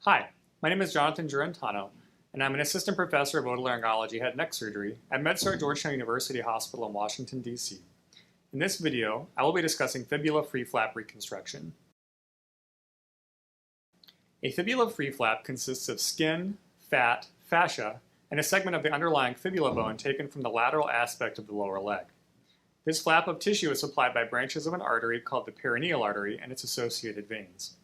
Hi, my name is Jonathan Girantano, and I'm an assistant professor of otolaryngology head and neck surgery at MedStar Georgetown University Hospital in Washington, D.C. In this video, I will be discussing fibula free flap reconstruction. A fibula free flap consists of skin, fat, fascia, and a segment of the underlying fibula bone taken from the lateral aspect of the lower leg. This flap of tissue is supplied by branches of an artery called the perineal artery and its associated veins.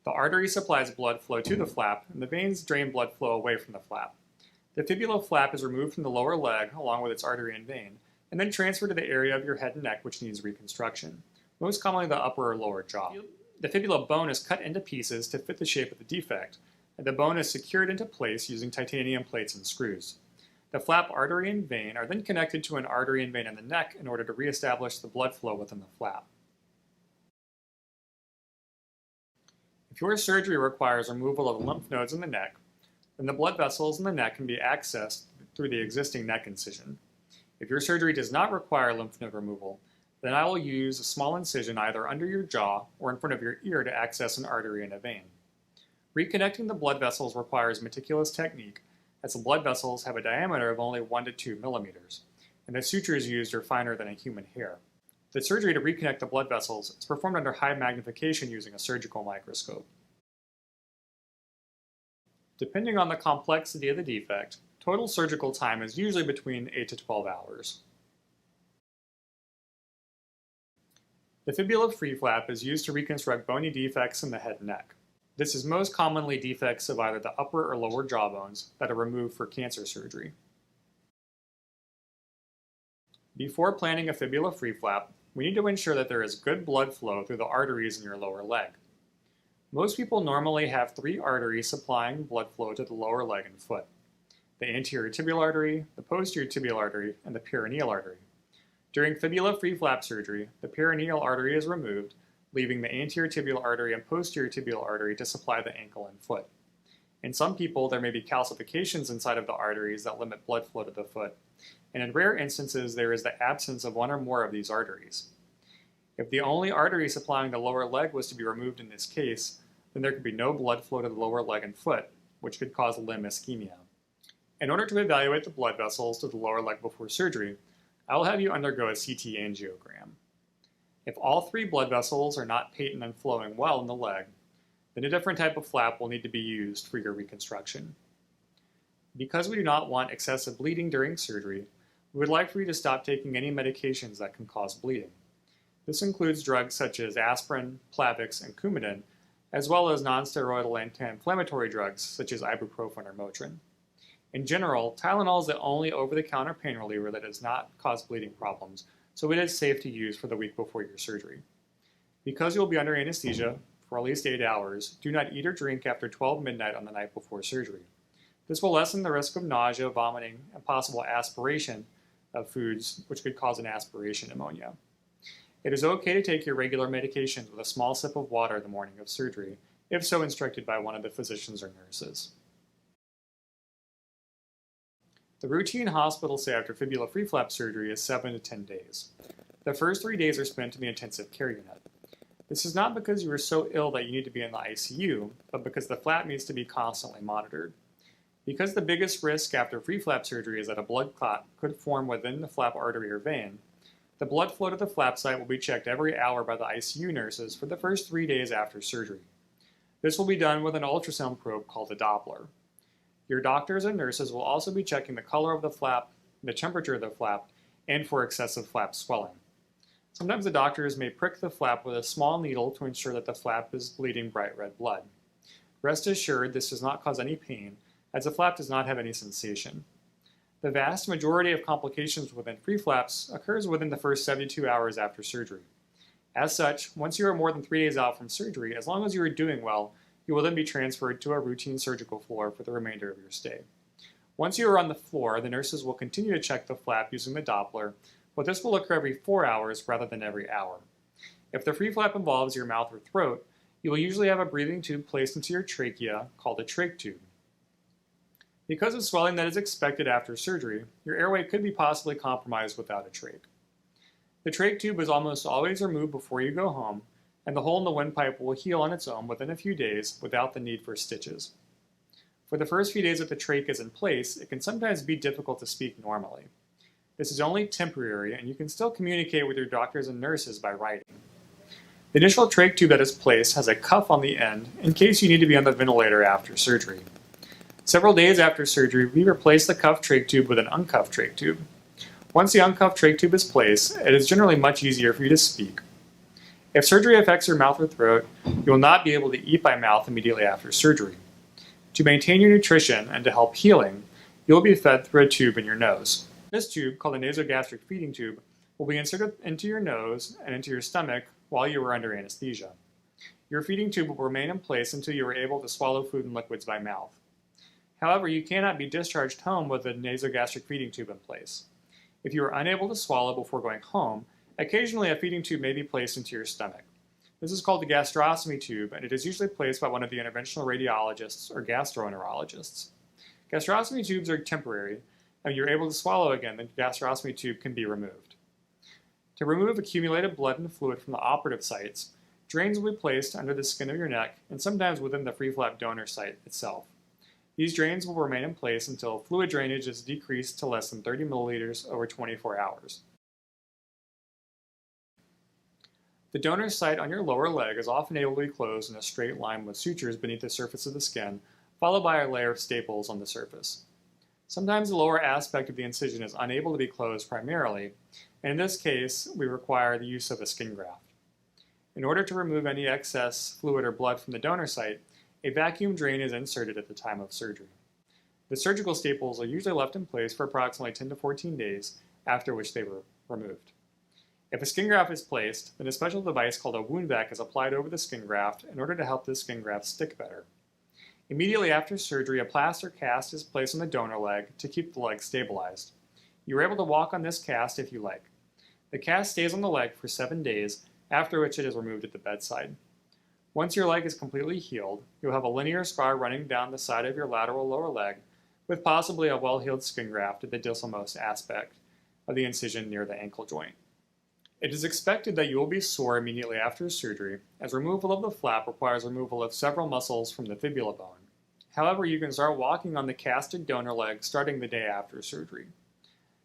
The artery supplies blood flow to the flap, and the veins drain blood flow away from the flap. The fibula flap is removed from the lower leg along with its artery and vein, and then transferred to the area of your head and neck which needs reconstruction, most commonly the upper or lower jaw. The fibula bone is cut into pieces to fit the shape of the defect, and the bone is secured into place using titanium plates and screws. The flap artery and vein are then connected to an artery and vein in the neck in order to reestablish the blood flow within the flap. If your surgery requires removal of lymph nodes in the neck, then the blood vessels in the neck can be accessed through the existing neck incision. If your surgery does not require lymph node removal, then I will use a small incision either under your jaw or in front of your ear to access an artery and a vein. Reconnecting the blood vessels requires meticulous technique, as the blood vessels have a diameter of only 1 to 2 millimeters, and the sutures used are finer than a human hair. The surgery to reconnect the blood vessels is performed under high magnification using a surgical microscope. Depending on the complexity of the defect, total surgical time is usually between 8 to 12 hours. The fibula free flap is used to reconstruct bony defects in the head and neck. This is most commonly defects of either the upper or lower jaw bones that are removed for cancer surgery. Before planning a fibula free flap, we need to ensure that there is good blood flow through the arteries in your lower leg. Most people normally have 3 arteries supplying blood flow to the lower leg and foot: the anterior tibial artery, the posterior tibial artery, and the perineal artery. During fibula free flap surgery, the perineal artery is removed, leaving the anterior tibial artery and posterior tibial artery to supply the ankle and foot. In some people, there may be calcifications inside of the arteries that limit blood flow to the foot, and in rare instances, there is the absence of one or more of these arteries. If the only artery supplying the lower leg was to be removed in this case, then there could be no blood flow to the lower leg and foot, which could cause limb ischemia. In order to evaluate the blood vessels to the lower leg before surgery, I will have you undergo a CT angiogram. If all 3 blood vessels are not patent and flowing well in the leg, then a different type of flap will need to be used for your reconstruction. Because we do not want excessive bleeding during surgery, we would like for you to stop taking any medications that can cause bleeding. This includes drugs such as aspirin, Plavix, and Coumadin, as well as non-steroidal anti-inflammatory drugs such as ibuprofen or Motrin. In general, Tylenol is the only over-the-counter pain reliever that does not cause bleeding problems, so it is safe to use for the week before your surgery. Because you will be under anesthesia for at least 8 hours, do not eat or drink after 12 midnight on the night before surgery. This will lessen the risk of nausea, vomiting, and possible aspiration of foods, which could cause an aspiration pneumonia. It is okay to take your regular medications with a small sip of water the morning of surgery, if so instructed by one of the physicians or nurses. The routine hospital stay after fibula free flap surgery is 7 to 10 days. The first 3 days are spent in the intensive care unit. This is not because you are so ill that you need to be in the ICU, but because the flap needs to be constantly monitored. Because the biggest risk after free flap surgery is that a blood clot could form within the flap artery or vein, the blood flow to the flap site will be checked every hour by the ICU nurses for the first 3 days after surgery. This will be done with an ultrasound probe called a Doppler. Your doctors and nurses will also be checking the color of the flap, the temperature of the flap, and for excessive flap swelling. Sometimes the doctors may prick the flap with a small needle to ensure that the flap is bleeding bright red blood. Rest assured this does not cause any pain, as the flap does not have any sensation. The vast majority of complications within free flaps occurs within the first 72 hours after surgery. As such, once you are more than 3 days out from surgery, as long as you are doing well, you will then be transferred to a routine surgical floor for the remainder of your stay. Once you are on the floor, the nurses will continue to check the flap using the Doppler, but this will occur every 4 hours rather than every hour. If the free flap involves your mouth or throat, you will usually have a breathing tube placed into your trachea called a trach tube. Because of swelling that is expected after surgery, your airway could be possibly compromised without a trach. The trach tube is almost always removed before you go home, and the hole in the windpipe will heal on its own within a few days without the need for stitches. For the first few days that the trach is in place, it can sometimes be difficult to speak normally. This is only temporary, and you can still communicate with your doctors and nurses by writing. The initial trach tube that is placed has a cuff on the end in case you need to be on the ventilator after surgery. Several days after surgery, we replace the cuffed trach tube with an uncuffed trach tube. Once the uncuffed trach tube is placed, it is generally much easier for you to speak. If surgery affects your mouth or throat, you will not be able to eat by mouth immediately after surgery. To maintain your nutrition and to help healing, you will be fed through a tube in your nose. This tube, called a nasogastric feeding tube, will be inserted into your nose and into your stomach while you are under anesthesia. Your feeding tube will remain in place until you are able to swallow food and liquids by mouth. However, you cannot be discharged home with a nasogastric feeding tube in place. If you are unable to swallow before going home, occasionally a feeding tube may be placed into your stomach. This is called the gastrostomy tube, and it is usually placed by one of the interventional radiologists or gastroenterologists. Gastrostomy tubes are temporary, and if you're able to swallow again, the gastrostomy tube can be removed. To remove accumulated blood and fluid from the operative sites, drains will be placed under the skin of your neck and sometimes within the free flap donor site itself. These drains will remain in place until fluid drainage is decreased to less than 30 milliliters over 24 hours. The donor site on your lower leg is often able to be closed in a straight line with sutures beneath the surface of the skin, followed by a layer of staples on the surface. Sometimes the lower aspect of the incision is unable to be closed primarily, and in this case, we require the use of a skin graft. In order to remove any excess fluid or blood from the donor site, a vacuum drain is inserted at the time of surgery. The surgical staples are usually left in place for approximately 10 to 14 days, after which they were removed. If a skin graft is placed, then a special device called a wound vac is applied over the skin graft in order to help the skin graft stick better. Immediately after surgery, a plaster cast is placed on the donor leg to keep the leg stabilized. You are able to walk on this cast if you like. The cast stays on the leg for 7 days, after which it is removed at the bedside. Once your leg is completely healed, you'll have a linear scar running down the side of your lateral lower leg, with possibly a well-healed skin graft at the distalmost aspect of the incision near the ankle joint. It is expected that you will be sore immediately after surgery, as removal of the flap requires removal of several muscles from the fibula bone. However, you can start walking on the casted donor leg starting the day after surgery.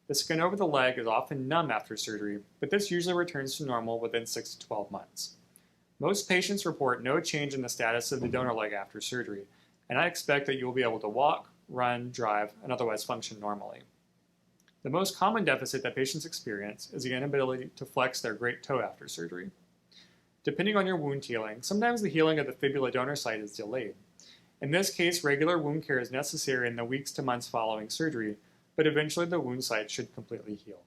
The skin over the leg is often numb after surgery, but this usually returns to normal within 6 to 12 months. Most patients report no change in the status of the donor leg after surgery, and I expect that you will be able to walk, run, drive, and otherwise function normally. The most common deficit that patients experience is the inability to flex their great toe after surgery. Depending on your wound healing, sometimes the healing of the fibula donor site is delayed. In this case, regular wound care is necessary in the weeks to months following surgery, but eventually the wound site should completely heal.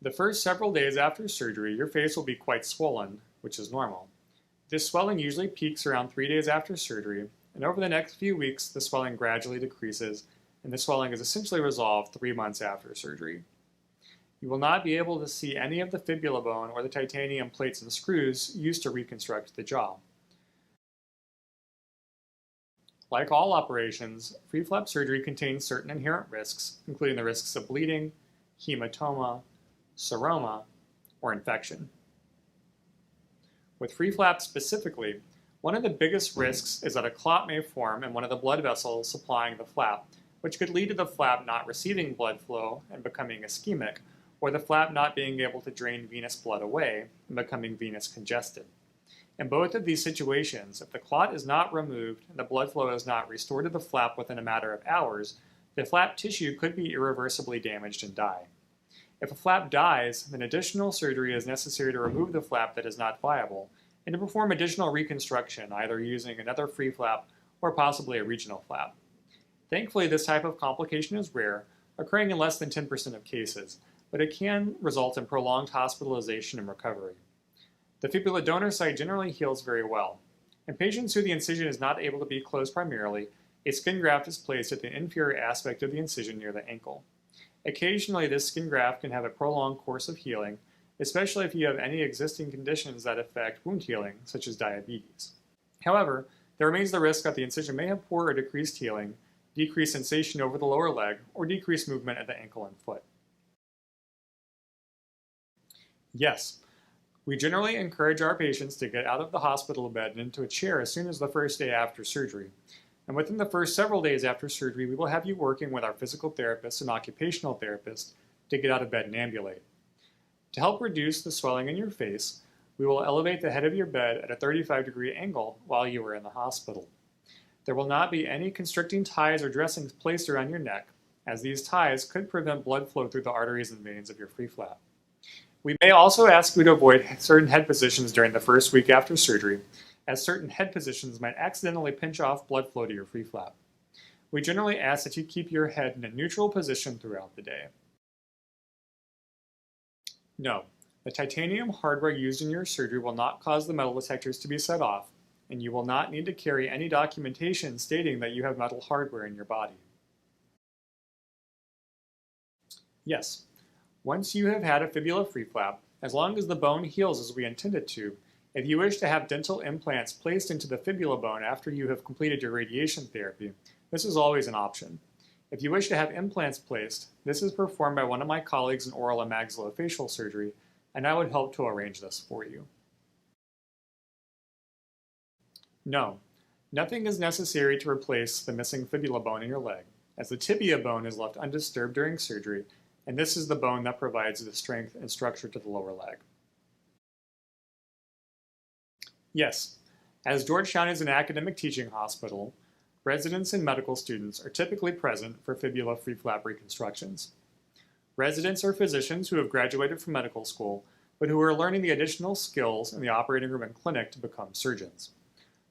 The first several days after surgery, your face will be quite swollen, which is normal. This swelling usually peaks around 3 days after surgery, and over the next few weeks, the swelling gradually decreases, and the swelling is essentially resolved 3 months after surgery. You will not be able to see any of the fibula bone or the titanium plates and screws used to reconstruct the jaw. Like all operations, free flap surgery contains certain inherent risks, including the risks of bleeding, hematoma, seroma, or infection. With free flap specifically, one of the biggest risks is that a clot may form in one of the blood vessels supplying the flap, which could lead to the flap not receiving blood flow and becoming ischemic, or the flap not being able to drain venous blood away and becoming venous congested. In both of these situations, if the clot is not removed and the blood flow is not restored to the flap within a matter of hours, the flap tissue could be irreversibly damaged and die. If a flap dies, then additional surgery is necessary to remove the flap that is not viable and to perform additional reconstruction, either using another free flap or possibly a regional flap. Thankfully, this type of complication is rare, occurring in less than 10% of cases, but it can result in prolonged hospitalization and recovery. The fibula donor site generally heals very well. In patients who the incision is not able to be closed primarily, a skin graft is placed at the inferior aspect of the incision near the ankle. Occasionally, this skin graft can have a prolonged course of healing, especially if you have any existing conditions that affect wound healing, such as diabetes. However, there remains the risk that the incision may have poor or decreased healing, decreased sensation over the lower leg, or decreased movement at the ankle and foot. Yes, We generally encourage our patients to get out of the hospital bed and into a chair as soon as the first day after surgery. And within the first several days after surgery, we will have you working with our physical therapist and occupational therapist to get out of bed and ambulate. To help reduce the swelling in your face, we will elevate the head of your bed at a 35-degree angle while you are in the hospital. There will not be any constricting ties or dressings placed around your neck, as these ties could prevent blood flow through the arteries and veins of your free flap. We may also ask you to avoid certain head positions during the first week after surgery, as certain head positions might accidentally pinch off blood flow to your free flap. We generally ask that you keep your head in a neutral position throughout the day. No, the titanium hardware used in your surgery will not cause the metal detectors to be set off, and you will not need to carry any documentation stating that you have metal hardware in your body. Yes, once you have had a fibula free flap, as long as the bone heals as we intend it to, if you wish to have dental implants placed into the fibula bone after you have completed your radiation therapy, this is always an option. If you wish to have implants placed, this is performed by one of my colleagues in oral and maxillofacial surgery, and I would help to arrange this for you. No, nothing is necessary to replace the missing fibula bone in your leg, as the tibia bone is left undisturbed during surgery, and this is the bone that provides the strength and structure to the lower leg. Yes, as Georgetown is an academic teaching hospital, residents and medical students are typically present for fibula free flap reconstructions. Residents are physicians who have graduated from medical school, but who are learning the additional skills in the operating room and clinic to become surgeons.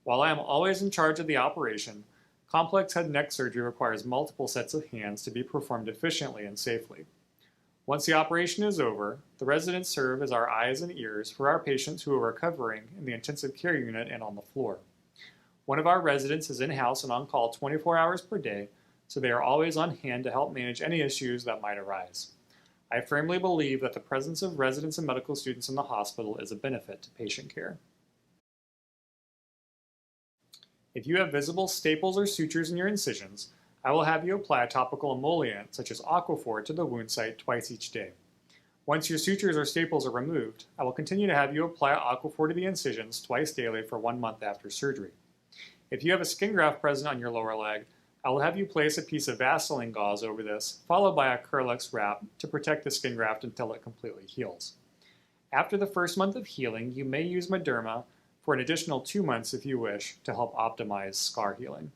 While I am always in charge of the operation, complex head and neck surgery requires multiple sets of hands to be performed efficiently and safely. Once the operation is over, the residents serve as our eyes and ears for our patients who are recovering in the intensive care unit and on the floor. One of our residents is in-house and on call 24 hours per day, so they are always on hand to help manage any issues that might arise. I firmly believe that the presence of residents and medical students in the hospital is a benefit to patient care. If you have visible staples or sutures in your incisions, I will have you apply a topical emollient such as Aquaphor to the wound site twice each day. Once your sutures or staples are removed, I will continue to have you apply Aquaphor to the incisions twice daily for 1 month after surgery. If you have a skin graft present on your lower leg, I will have you place a piece of Vaseline gauze over this, followed by a Curlex wrap to protect the skin graft until it completely heals. After the first month of healing, you may use Mederma for an additional 2 months if you wish to help optimize scar healing.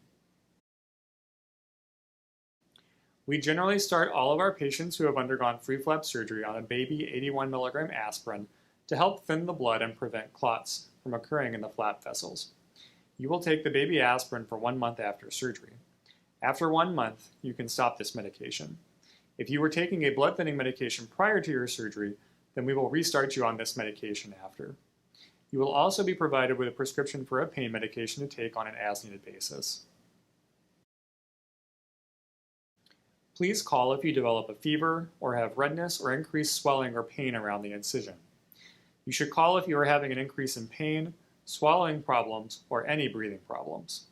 We generally start all of our patients who have undergone free flap surgery on a baby 81 mg aspirin to help thin the blood and prevent clots from occurring in the flap vessels. You will take the baby aspirin for 1 month after surgery. After 1 month, you can stop this medication. If you were taking a blood thinning medication prior to your surgery, then we will restart you on this medication after. You will also be provided with a prescription for a pain medication to take on an as-needed basis. Please call if you develop a fever or have redness or increased swelling or pain around the incision. You should call if you are having an increase in pain, swallowing problems, or any breathing problems.